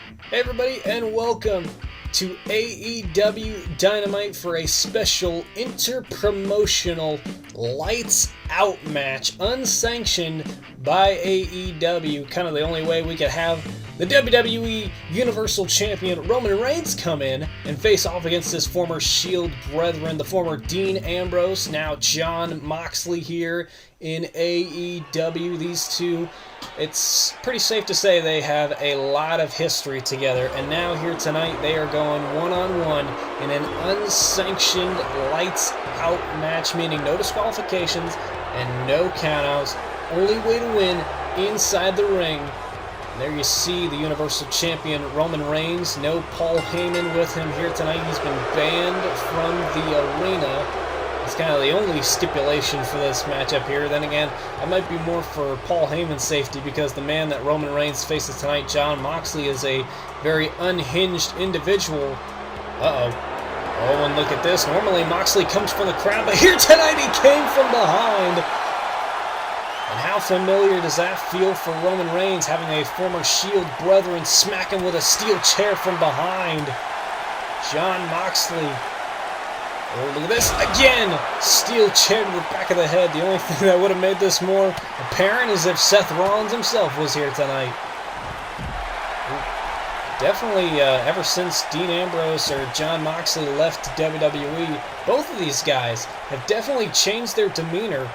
Hey everybody, and welcome to AEW Dynamite for a special inter-promotional Lights Out match, unsanctioned by AEW. Kind of the only way we could have the WWE Universal Champion Roman Reigns come in and face off against his former Shield brethren, the former Dean Ambrose, now Jon Moxley here in AEW. These two, it's pretty safe to say they have a lot of history together, and now here tonight they are going one-on-one in an unsanctioned lights out match, meaning no disqualifications and no countouts. Only way to win inside the ring. And there you see the Universal Champion Roman Reigns. No Paul Heyman with him here tonight. He's been banned from the arena. It's kind of the only stipulation for this matchup here. Then again, that might be more for Paul Heyman's safety, because the man that Roman Reigns faces tonight, Jon Moxley, is a very unhinged individual. Uh-oh. Oh, and look at this. Normally Moxley comes from the crowd, but here tonight he came from behind. And how familiar does that feel for Roman Reigns, having a former Shield brethren smack him with a steel chair from behind? Jon Moxley. Oh, look at this. Again! Steel chair to the back of the head. The only thing that would have made this more apparent is if Seth Rollins himself was here tonight. Definitely, ever since Dean Ambrose or Jon Moxley left WWE, both of these guys have definitely changed their demeanor.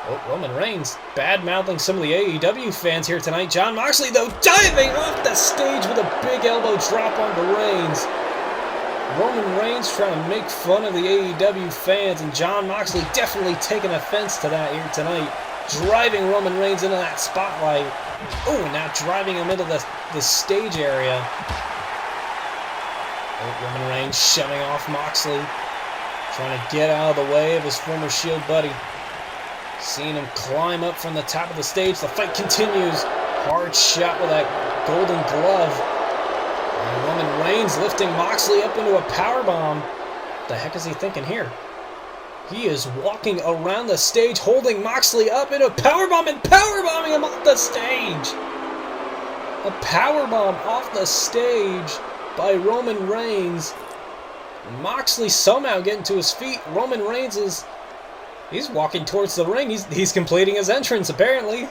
Oh, Roman Reigns bad-mouthing some of the AEW fans here tonight. Jon Moxley, though, diving off the stage with a big elbow drop onto Reigns. Roman Reigns trying to make fun of the AEW fans, and Jon Moxley definitely taking offense to that here tonight. Driving Roman Reigns into that spotlight. Oh, and now driving him into the stage area. Oh, Roman Reigns shoving off Moxley. Trying to get out of the way of his former Shield buddy. Seeing him climb up from the top of the stage. The fight continues. Hard shot with that golden glove. And Roman Reigns lifting Moxley up into a powerbomb. What the heck is he thinking here? He is walking around the stage holding Moxley up in a powerbomb and powerbombing him off the stage. A powerbomb off the stage by Roman Reigns. Moxley somehow getting to his feet. Roman Reigns is... he's walking towards the ring. He's completing his entrance, apparently.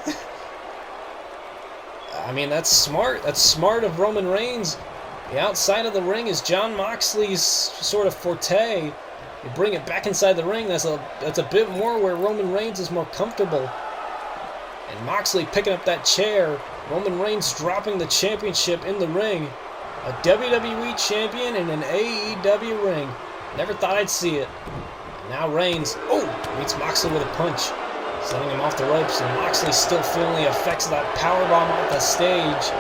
I mean, that's smart. That's smart of Roman Reigns. The outside of the ring is Jon Moxley's sort of forte. You bring it back inside the ring, that's a bit more where Roman Reigns is more comfortable. And Moxley picking up that chair. Roman Reigns dropping the championship in the ring. A WWE champion in an AEW ring. Never thought I'd see it. Now Reigns, meets Moxley with a punch, sending him off the ropes, and Moxley still feeling the effects of that powerbomb off the stage.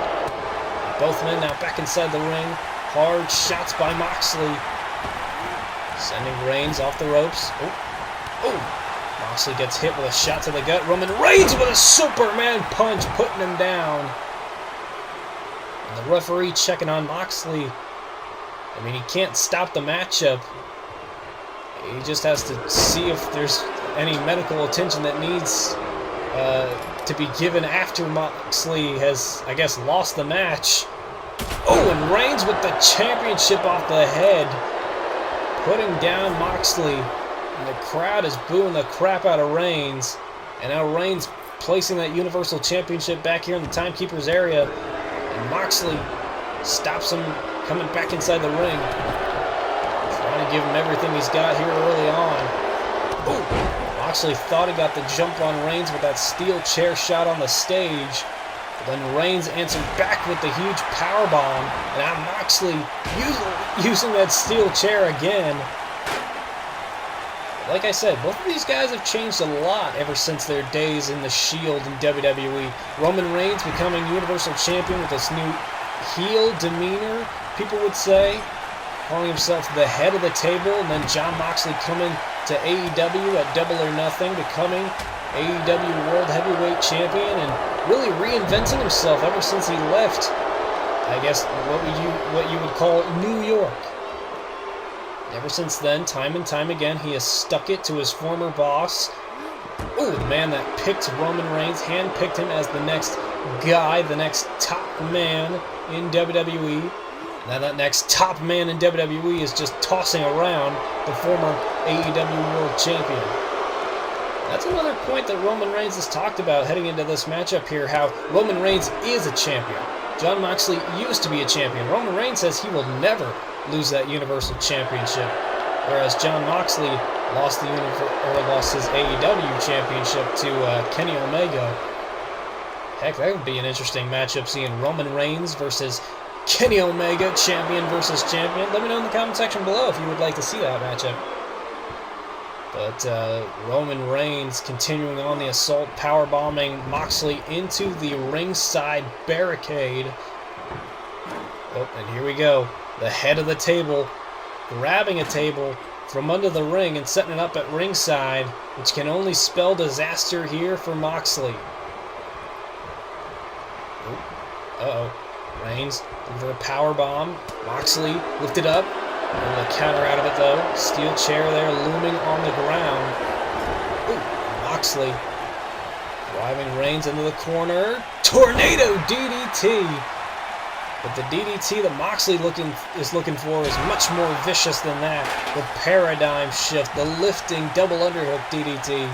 Both men now back inside the ring. Hard shots by Moxley, sending Reigns off the ropes. Moxley gets hit with a shot to the gut. Roman Reigns with a Superman punch, putting him down. And the referee checking on Moxley. I mean, he can't stop the matchup. He just has to see if there's any medical attention that needs to be given after Moxley has, I guess, lost the match. Oh, and Reigns with the championship off the head, putting down Moxley. And the crowd is booing the crap out of Reigns. And now Reigns placing that Universal Championship back here in the Timekeeper's area. And Moxley stops him coming back inside the ring. Trying to give him everything he's got here early on. Moxley thought he got the jump on Reigns with that steel chair shot on the stage. But then Reigns answered back with the huge powerbomb. And now Moxley using that steel chair again. Like I said, both of these guys have changed a lot ever since their days in the Shield and WWE. Roman Reigns becoming Universal Champion with this new heel demeanor, people would say, calling himself the head of the table, and then Jon Moxley coming to AEW at Double or Nothing, becoming AEW World Heavyweight Champion, and really reinventing himself ever since he left, I guess, what you would call New York. Ever since then, time and time again, he has stuck it to his former boss. The man that picked Roman Reigns, handpicked him as the next guy, the next top man in WWE. Now that next top man in WWE is just tossing around the former AEW World Champion. That's another point that Roman Reigns has talked about heading into this matchup here, how Roman Reigns is a champion. Jon Moxley used to be a champion. Roman Reigns says he will never lose that Universal Championship, whereas Jon Moxley lost his AEW Championship to Kenny Omega. Heck, that would be an interesting matchup, seeing Roman Reigns versus Kenny Omega, champion versus champion. Let me know in the comment section below if you would like to see that matchup. But Roman Reigns continuing on the assault, powerbombing Moxley into the ringside barricade. Oh, and here we go. The head of the table, grabbing a table from under the ring and setting it up at ringside, which can only spell disaster here for Moxley. Uh-oh. Reigns for a power bomb. Moxley lifted up. Able to counter out of it though. Steel chair there looming on the ground. Ooh, Moxley driving Reigns into the corner. Tornado DDT. But the DDT that Moxley is looking for is much more vicious than that. The paradigm shift, the lifting double underhook DDT.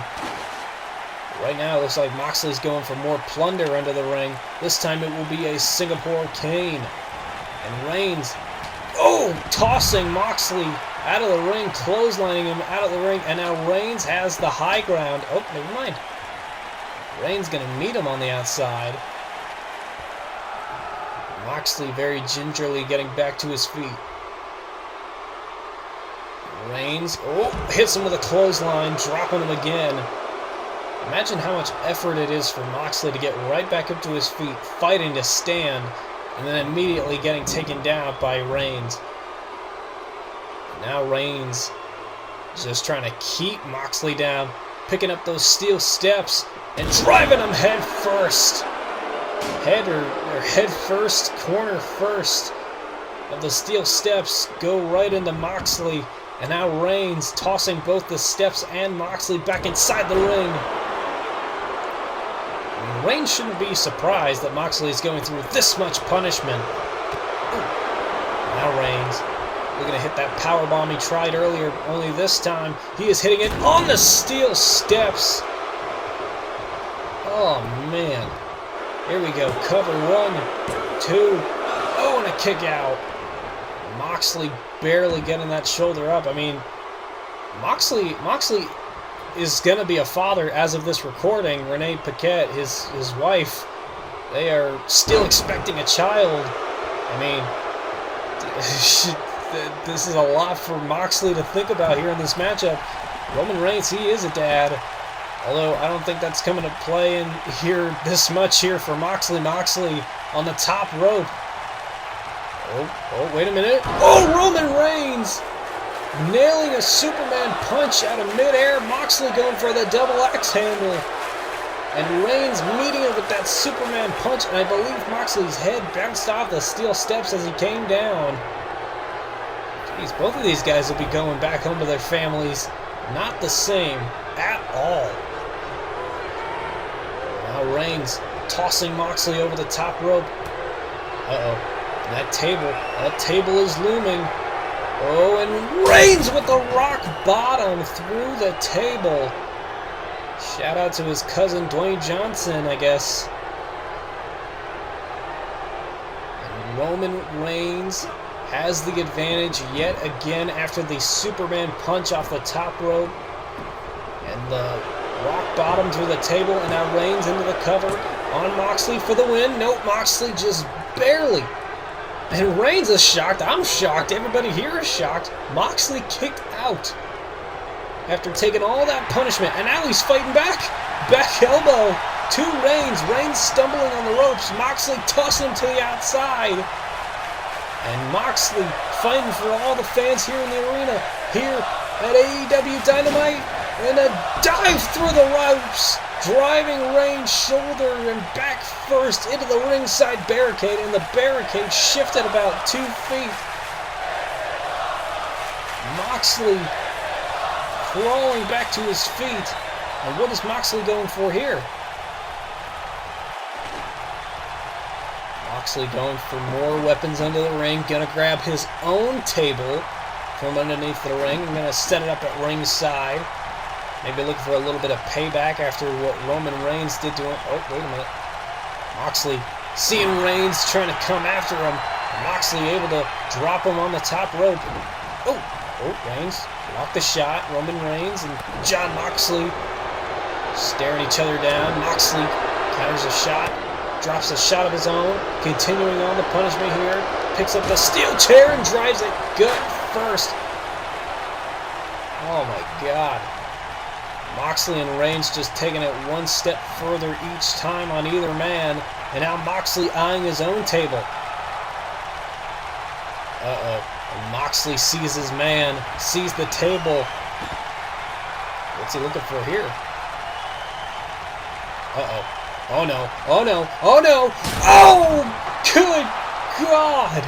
Right now, it looks like Moxley's going for more plunder under the ring. This time it will be a Singapore cane. And Reigns, tossing Moxley out of the ring, clotheslining him out of the ring. And now Reigns has the high ground. Oh, never mind. Reigns going to meet him on the outside. Moxley very gingerly getting back to his feet. Reigns, hits him with a clothesline, dropping him again. Imagine how much effort it is for Moxley to get right back up to his feet, fighting to stand, and then immediately getting taken down by Reigns. Now Reigns just trying to keep Moxley down, picking up those steel steps and driving him head first. Head first, corner first of the steel steps go right into Moxley. And now Reigns tossing both the steps and Moxley back inside the ring. Reigns shouldn't be surprised that Moxley is going through this much punishment. Ooh. Now Reigns looking to hit that powerbomb he tried earlier, only this time he is hitting it on the steel steps. Oh man. Here we go. Cover 1, 2. Oh, and a kick out. Moxley barely getting that shoulder up. I mean, Moxley is going to be a father as of this recording. Renee Paquette, his wife, they are still expecting a child. I mean, this is a lot for Moxley to think about here in this matchup. Roman Reigns, he is a dad. Although I don't think that's coming to play in here this much here for Moxley. Moxley on the top rope. Oh, wait a minute. Oh, Roman Reigns nailing a Superman punch out of midair. Moxley going for the double axe handle. And Reigns meeting it with that Superman punch. And I believe Moxley's head bounced off the steel steps as he came down. Jeez, both of these guys will be going back home to their families. Not the same at all. Now Reigns tossing Moxley over the top rope. Uh-oh. That table is looming. Oh, and Reigns with the rock bottom through the table. Shout out to his cousin Dwayne Johnson, I guess. And Roman Reigns has the advantage yet again after the Superman punch off the top rope. And the rock bottom through the table, and now Reigns into the cover on Moxley for the win. Nope, Moxley just barely. And Reigns is shocked. I'm shocked. Everybody here is shocked. Moxley kicked out after taking all that punishment, and now he's fighting back. Back elbow to Reigns. Reigns stumbling on the ropes. Moxley tossing him to the outside. And Moxley fighting for all the fans here in the arena, here at AEW Dynamite. And a dive through the ropes, driving Reigns shoulder and back first into the ringside barricade, and the barricade shifted about 2 feet. Moxley crawling back to his feet. And what is Moxley going for here? Moxley going for more weapons under the ring. Gonna grab his own table from underneath the ring. I'm gonna set it up at ringside. Maybe looking for a little bit of payback after what Roman Reigns did to him. Oh, wait a minute. Moxley seeing Reigns trying to come after him. Moxley able to drop him on the top rope. Oh, Reigns blocked the shot. Roman Reigns and Jon Moxley staring each other down. Moxley counters a shot, drops a shot of his own, continuing on the punishment here. Picks up the steel chair and drives it gut first. Oh my God. Moxley and Reigns just taking it one step further each time on either man. And now Moxley eyeing his own table. And Moxley sees his man, sees the table. What's he looking for here? Oh no. Oh no. Oh no. Oh! Good God!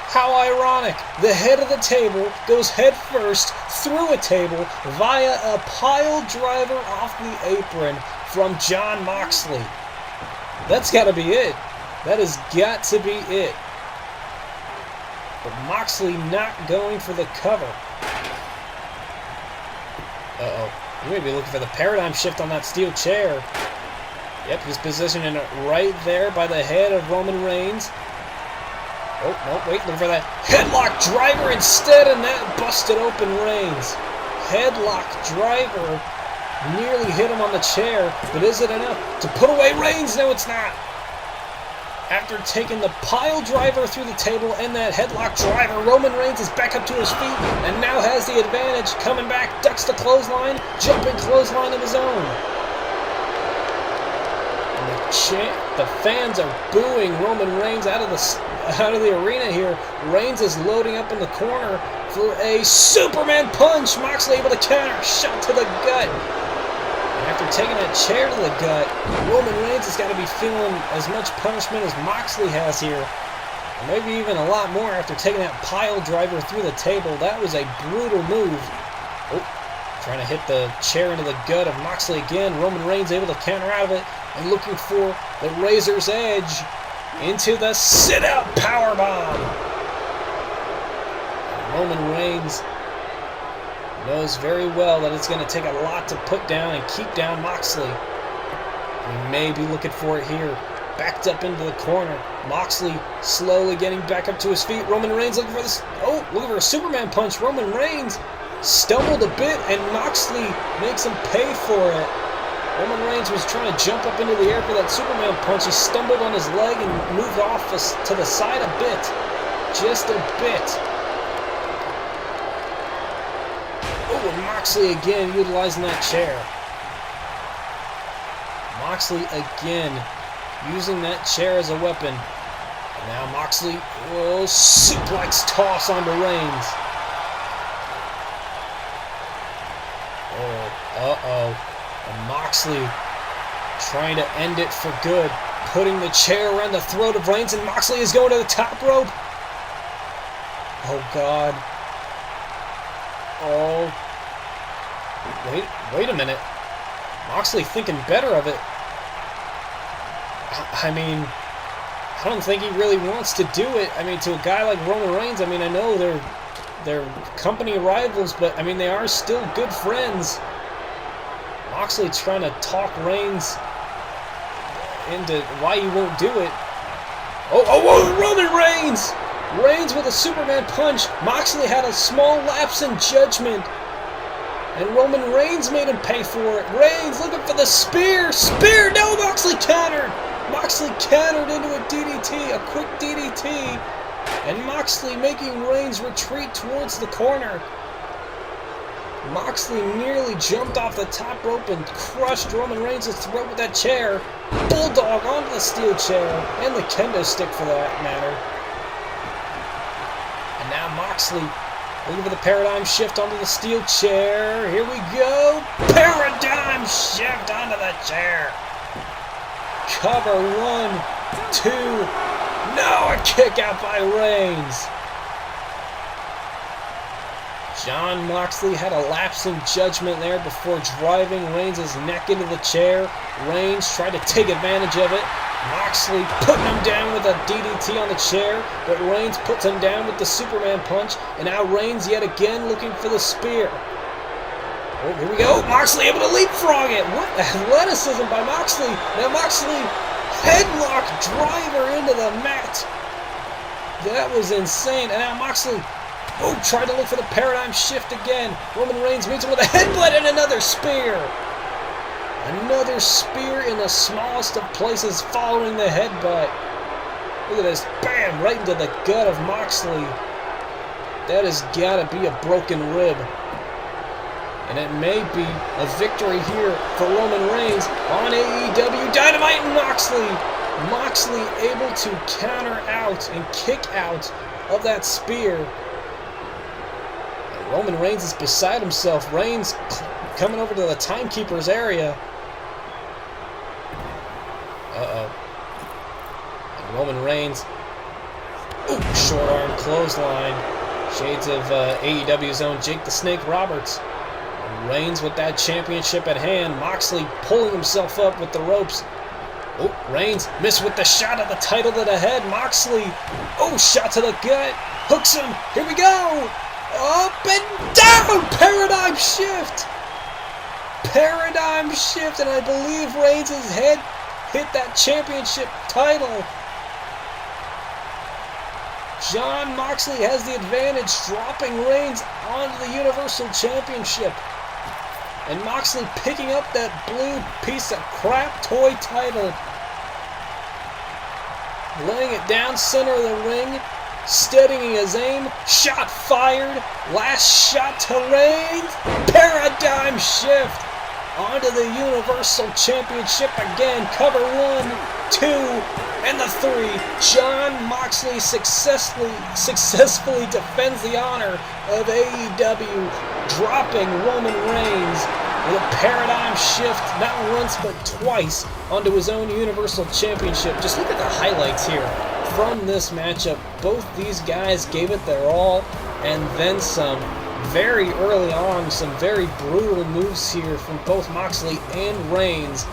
How ironic. The head of the table goes head first through a table via a pile driver off the apron from Jon Moxley. That's got to be it. That has got to be it. But Moxley not going for the cover. You may be looking for the paradigm shift on that steel chair. Yep, he's positioning it right there by the head of Roman Reigns. Oh, no, wait, looking for that headlock driver instead, and that busted open Reigns. Headlock driver nearly hit him on the chair, but is it enough to put away Reigns? No, it's not. After taking the pile driver through the table and that headlock driver, Roman Reigns is back up to his feet and now has the advantage. Coming back, ducks the clothesline, jumping clothesline of his own. And the fans are booing Roman Reigns out of the arena here. Reigns is loading up in the corner for a Superman punch. Moxley able to counter, shot to the gut. After taking that chair to the gut, Roman Reigns has got to be feeling as much punishment as Moxley has here. Or maybe even a lot more after taking that pile driver through the table. That was a brutal move. Oh, trying to hit the chair into the gut of Moxley again. Roman Reigns able to counter out of it and looking for the razor's edge into the sit-out powerbomb. Roman Reigns knows very well that it's going to take a lot to put down and keep down Moxley. We may be looking for it here. Backed up into the corner. Moxley slowly getting back up to his feet. Roman Reigns looking for this. Oh, looking for a Superman punch. Roman Reigns stumbled a bit and Moxley makes him pay for it. Roman Reigns was trying to jump up into the air for that Superman punch. He stumbled on his leg and moved off to the side a bit. Just a bit. And Moxley again utilizing that chair. Moxley again using that chair as a weapon. And now Moxley will suplex toss onto Reigns. And Moxley trying to end it for good. Putting the chair around the throat of Reigns, and Moxley is going to the top rope. Oh God. Oh. Wait a minute. Moxley thinking better of it. I mean, I don't think he really wants to do it. I mean, to a guy like Roman Reigns, I mean, I know they're company rivals, but I mean, they are still good friends. Moxley trying to talk Reigns into why he won't do it. Oh, Roman Reigns! Reigns with a Superman punch. Moxley had a small lapse in judgment. And Roman Reigns made him pay for it. Reigns looking for the spear. Spear! No, Moxley countered. Moxley countered into a DDT, a quick DDT. And Moxley making Reigns retreat towards the corner. Moxley nearly jumped off the top rope and crushed Roman Reigns' throat with that chair. Bulldog onto the steel chair, and the kendo stick for that matter. And now Moxley looking for the paradigm shift onto the steel chair. Here we go. Paradigm shift onto the chair. Cover 1, 2. No, a kick out by Reigns. Jon Moxley had a lapse in judgment there before driving Reigns' neck into the chair. Reigns tried to take advantage of it. Moxley putting him down with a DDT on the chair, but Reigns puts him down with the Superman punch, and now Reigns yet again looking for the spear. Oh, here we go. Moxley able to leapfrog it. What athleticism by Moxley. Now Moxley headlock driver into the mat. That was insane. And now Moxley, tried to look for the paradigm shift again. Roman Reigns meets him with a headbutt and another spear. Another spear in the smallest of places following the headbutt. Look at this. Bam! Right into the gut of Moxley. That has got to be a broken rib. And it may be a victory here for Roman Reigns on AEW Dynamite. And Moxley able to counter out and kick out of that spear. And Roman Reigns is beside himself. Reigns coming over to the timekeeper's area. And Roman Reigns, short arm clothesline. Shades of AEW's own Jake the Snake Roberts. Reigns with that championship at hand. Moxley pulling himself up with the ropes. Reigns missed with the shot of the title to the head. Moxley, shot to the gut. Hooks him. Here we go. Up and down. Paradigm shift. Paradigm shift. And I believe Reigns' head hit that championship title. Jon Moxley has the advantage, dropping Reigns onto the Universal Championship. And Moxley picking up that blue piece of crap toy title. Laying it down center of the ring. Steadying his aim. Shot fired. Last shot to Reigns. Paradigm shift. Onto the Universal Championship again. Cover 1, 2, and the 3. Jon Moxley successfully defends the honor of AEW, dropping Roman Reigns with a paradigm shift not once but twice onto his own Universal Championship. Just look at the highlights here from this matchup. Both these guys gave it their all and then some. Very early on, some very brutal moves here from both Moxley and Reigns.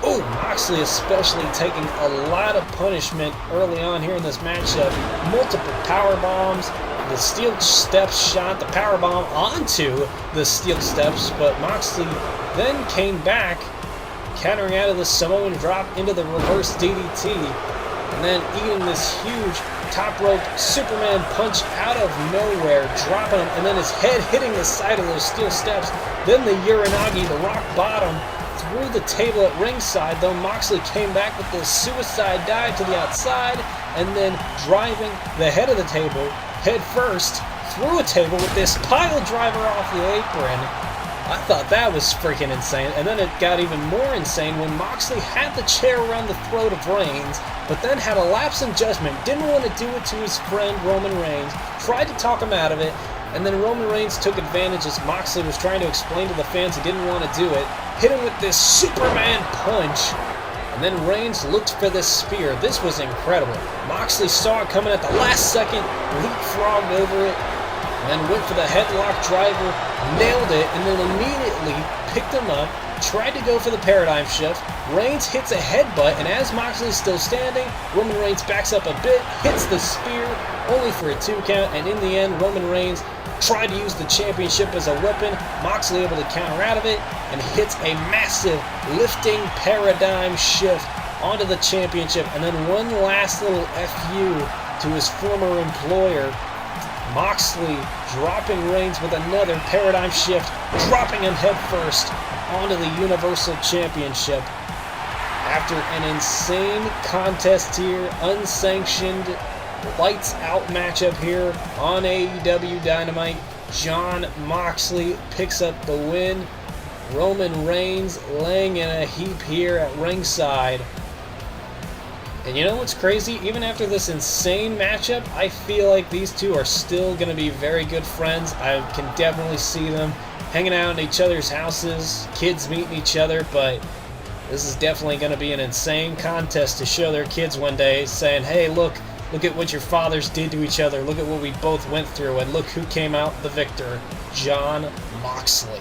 Moxley especially taking a lot of punishment early on here in this matchup. Multiple power bombs, the steel steps shot the power bomb onto the steel steps, but Moxley then came back, countering out of the Samoan drop into the reverse DDT, and then eating this huge top rope Superman punch out of nowhere, dropping him, and then his head hitting the side of those steel steps. Then the Uranagi, the rock bottom, through the table at ringside, though Moxley came back with the suicide dive to the outside, and then driving the head of the table, head first, through a table with this pile driver off the apron. I thought that was freaking insane, and then it got even more insane when Moxley had the chair around the throat of Reigns, but then had a lapse in judgment, didn't want to do it to his friend Roman Reigns, tried to talk him out of it, and then Roman Reigns took advantage as Moxley was trying to explain to the fans he didn't want to do it, hit him with this Superman punch, and then Reigns looked for this spear. This was incredible. Moxley saw it coming at the last second, leapfrogged over it, and then went for the headlock driver, nailed it, and then immediately picked him up, tried to go for the paradigm shift. Reigns hits a headbutt, and as Moxley's still standing, Roman Reigns backs up a bit, hits the spear, only for a 2 count, and in the end, Roman Reigns tried to use the championship as a weapon. Moxley able to counter out of it, and hits a massive lifting paradigm shift onto the championship, and then one last little FU to his former employer. Moxley dropping Reigns with another paradigm shift, dropping him headfirst onto the Universal Championship. After an insane contest here, unsanctioned, lights out matchup here on AEW Dynamite, Jon Moxley picks up the win. Roman Reigns laying in a heap here at ringside. And you know what's crazy? Even after this insane matchup, I feel like these two are still going to be very good friends. I can definitely see them hanging out in each other's houses, kids meeting each other, but this is definitely going to be an insane contest to show their kids one day, saying, hey, look at what your fathers did to each other, look at what we both went through, and look who came out the victor, Jon Moxley.